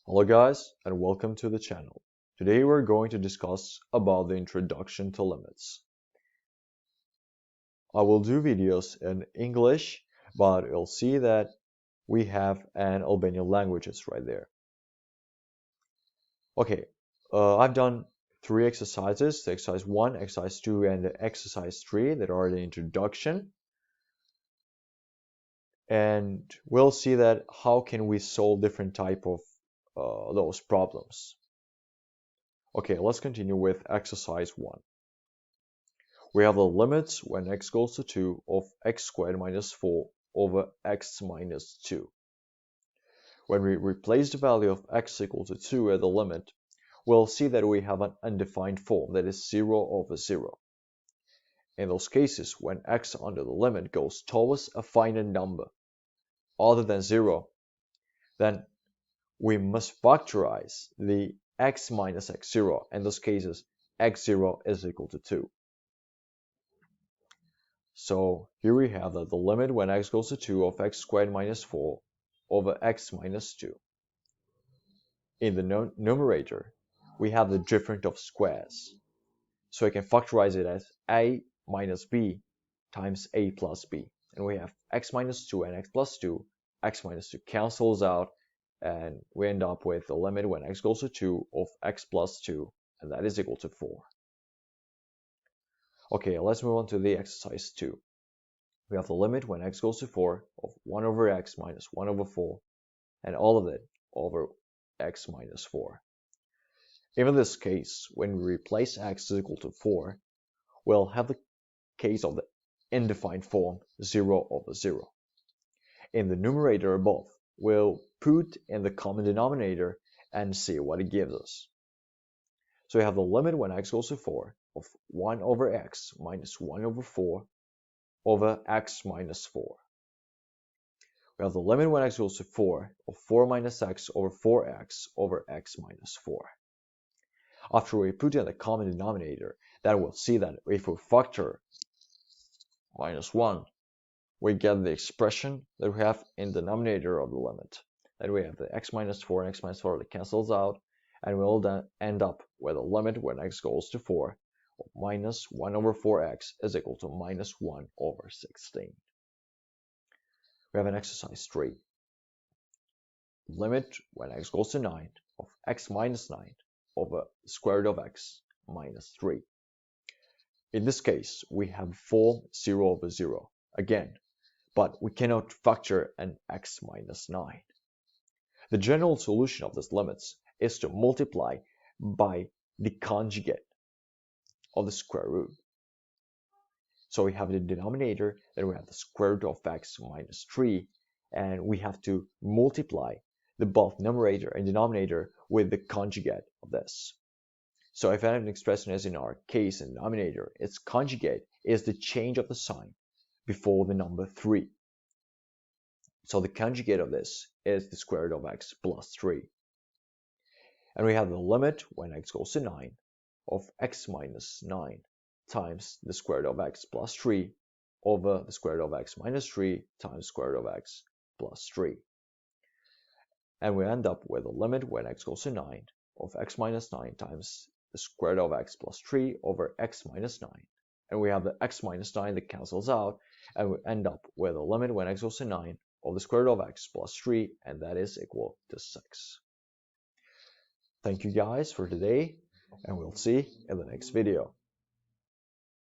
Hello guys and welcome to the channel. Today we're going to discuss about the introduction to limits. I will do videos in English, but you'll see that we have an Albanian languages right there. Okay, I've done three exercises, the exercise 1, exercise 2 and the exercise 3 that are the introduction. And we'll see that how can we solve different type of those problems. Okay, let's continue with exercise 1. We have the limits when x goes to 2 of x squared minus 4 over x minus 2. When we replace the value of x equal to 2 at the limit, we'll see that we have an undefined form that is 0 over 0. In those cases, when x under the limit goes towards a finite number other than 0, then we must factorize the x minus x0. In those cases, x0 is equal to 2. So here we have that the limit when x goes to 2 of x squared minus 4 over x minus 2. In the numerator, we have the difference of squares. So I can factorize it as a minus b times a plus b. And we have x minus 2 and x plus 2. X minus 2 cancels out, and we end up with the limit when x goes to 2 of x plus 2, and that is equal to 4. Okay, let's move on to the exercise 2. We have the limit when x goes to 4 of 1 over x minus 1 over 4, and all of it over x minus 4. In this case, when we replace x is equal to 4, we'll have the case of the undefined form 0 over 0. In the numerator above, we'll put in the common denominator and see what it gives us. So we have the limit when x goes to 4 of 1 over x minus 1 over 4 over x minus 4. We have the limit when x goes to 4 of 4 minus x over 4x over x minus 4. After we put in the common denominator, then we'll see that if we factor minus 1, we get the expression that we have in the denominator of the limit. Then we have the x minus 4 and x minus 4 that cancels out, and we'll then end up with a limit when x goes to 4 of minus 1 over 4x is equal to minus 1 over 16. We have an exercise 3. Limit when x goes to 9 of x minus 9 over the square root of x minus 3. In this case, we have form 0 over 0 again, but we cannot factor an x minus 9. The general solution of these limits is to multiply by the conjugate of the square root. So we have the denominator, then we have the square root of x minus 3, and we have to multiply the both numerator and denominator with the conjugate of this. So if I have an expression as in our case in denominator, its conjugate is the change of the sign before the number 3. So the conjugate of this is the square root of x plus 3. And we have the limit when x goes to 9 of x minus 9 times the square root of x plus 3 over the square root of x minus 3 times square root of x plus 3. And we end up with a limit when x goes to 9 of x minus 9 times the square root of x plus 3 over x minus 9. And we have the x minus 9 that cancels out, and we end up with a limit when x goes to 9 of the square root of x plus 3, and that is equal to 6. Thank you guys for today, and we'll see in the next video.